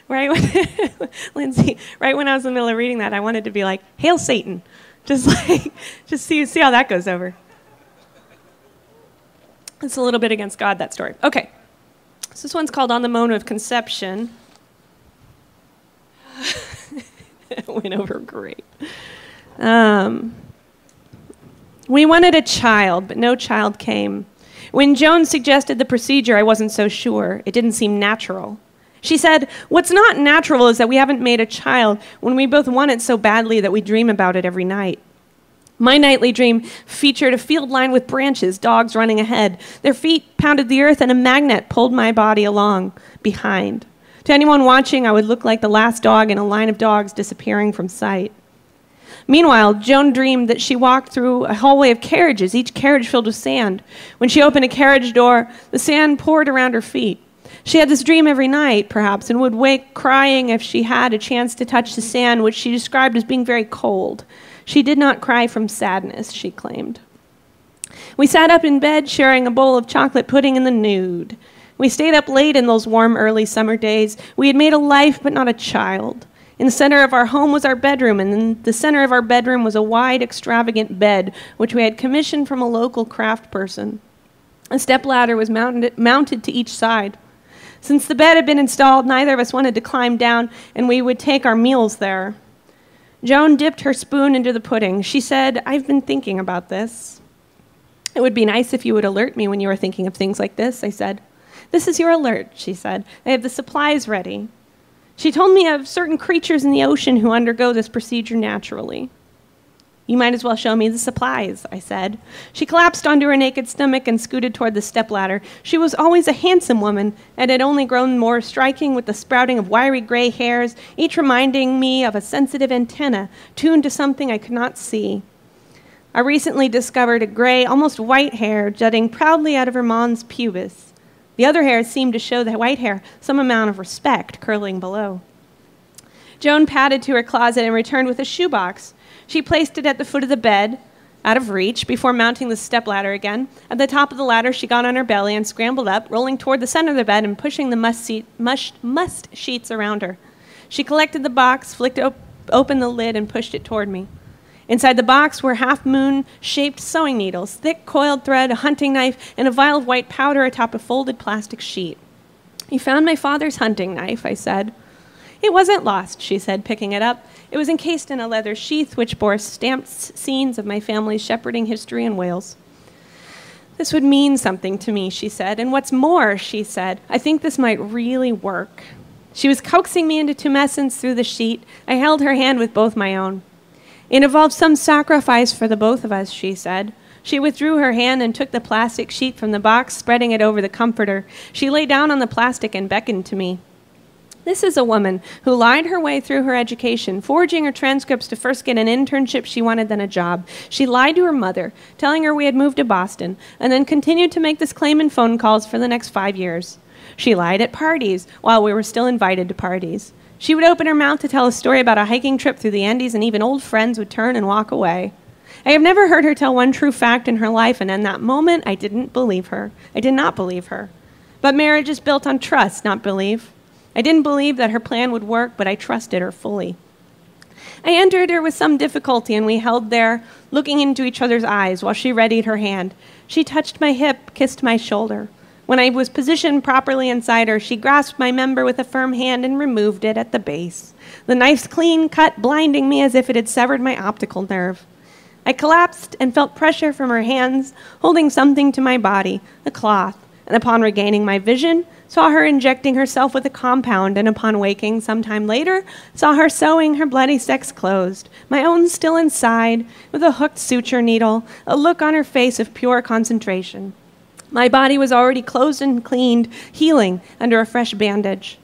Right when, Lindsay, right when I was in the middle of reading that, I wanted to be like, "Hail Satan." Just see how that goes over. It's a little bit against God, that story. Okay. So this one's called On the Moment of Conception. It went over great. We wanted a child, but no child came. When Joan suggested the procedure, I wasn't so sure. It didn't seem natural. She said, "What's not natural is that we haven't made a child when we both want it so badly that we dream about it every night." My nightly dream featured a field lined with branches, dogs running ahead. Their feet pounded the earth and a magnet pulled my body along behind. To anyone watching, I would look like the last dog in a line of dogs disappearing from sight. Meanwhile, Joan dreamed that she walked through a hallway of carriages, each carriage filled with sand. When she opened a carriage door, the sand poured around her feet. She had this dream every night, perhaps, and would wake crying if she had a chance to touch the sand, which she described as being very cold. She did not cry from sadness, she claimed. We sat up in bed sharing a bowl of chocolate pudding in the nude. We stayed up late in those warm early summer days. We had made a life, but not a child. In the center of our home was our bedroom, and in the center of our bedroom was a wide, extravagant bed, which we had commissioned from a local craft person. A stepladder was mounted to each side. Since the bed had been installed, neither of us wanted to climb down, and we would take our meals there. Joan dipped her spoon into the pudding. She said, "I've been thinking about this." "It would be nice if you would alert me when you are thinking of things like this," I said. "This is your alert," she said. "I have the supplies ready." She told me of certain creatures in the ocean who undergo this procedure naturally. "You might as well show me the supplies," I said. She collapsed onto her naked stomach and scooted toward the stepladder. She was always a handsome woman and had only grown more striking with the sprouting of wiry gray hairs, each reminding me of a sensitive antenna tuned to something I could not see. I recently discovered a gray, almost white hair jutting proudly out of her mons pubis. The other hairs seemed to show the white hair some amount of respect curling below. Joan padded to her closet and returned with a shoebox. She placed it at the foot of the bed, out of reach, before mounting the stepladder again. At the top of the ladder, she got on her belly and scrambled up, rolling toward the center of the bed and pushing the must sheets around her. She collected the box, flicked open the lid, and pushed it toward me. Inside the box were half-moon-shaped sewing needles, thick coiled thread, a hunting knife, and a vial of white powder atop a folded plastic sheet. "You found my father's hunting knife," I said. "It wasn't lost," she said, picking it up. "It was encased in a leather sheath which bore stamped scenes of my family's shepherding history in Wales." "This would mean something to me," she said. "And what's more," she said, "I think this might really work." She was coaxing me into tumescence through the sheet. I held her hand with both my own. "It involves some sacrifice for the both of us," she said. She withdrew her hand and took the plastic sheet from the box, spreading it over the comforter. She lay down on the plastic and beckoned to me. This is a woman who lied her way through her education, forging her transcripts to first get an internship she wanted, then a job. She lied to her mother, telling her we had moved to Boston, and then continued to make this claim in phone calls for the next 5 years. She lied at parties while we were still invited to parties. She would open her mouth to tell a story about a hiking trip through the Andes, and even old friends would turn and walk away. I have never heard her tell one true fact in her life, and in that moment, I didn't believe her. I did not believe her. But marriage is built on trust, not belief. I didn't believe that her plan would work, but I trusted her fully. I entered her with some difficulty, and we held there, looking into each other's eyes while she readied her hand. She touched my hip, kissed my shoulder. When I was positioned properly inside her, she grasped my member with a firm hand and removed it at the base. The knife's clean cut, blinding me as if it had severed my optical nerve. I collapsed and felt pressure from her hands, holding something to my body, a cloth, and upon regaining my vision, saw her injecting herself with a compound, and upon waking some time later, saw her sewing her bloody sex closed, my own still inside, with a hooked suture needle, a look on her face of pure concentration. My body was already closed and cleaned, healing under a fresh bandage.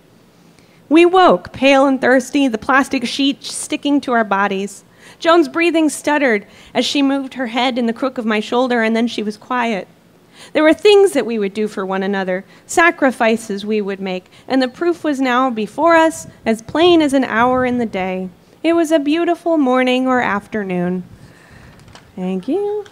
We woke, pale and thirsty, the plastic sheet sticking to our bodies. Joan's breathing stuttered as she moved her head in the crook of my shoulder, and then she was quiet. There were things that we would do for one another, sacrifices we would make, and the proof was now before us, as plain as an hour in the day. It was a beautiful morning or afternoon. Thank you.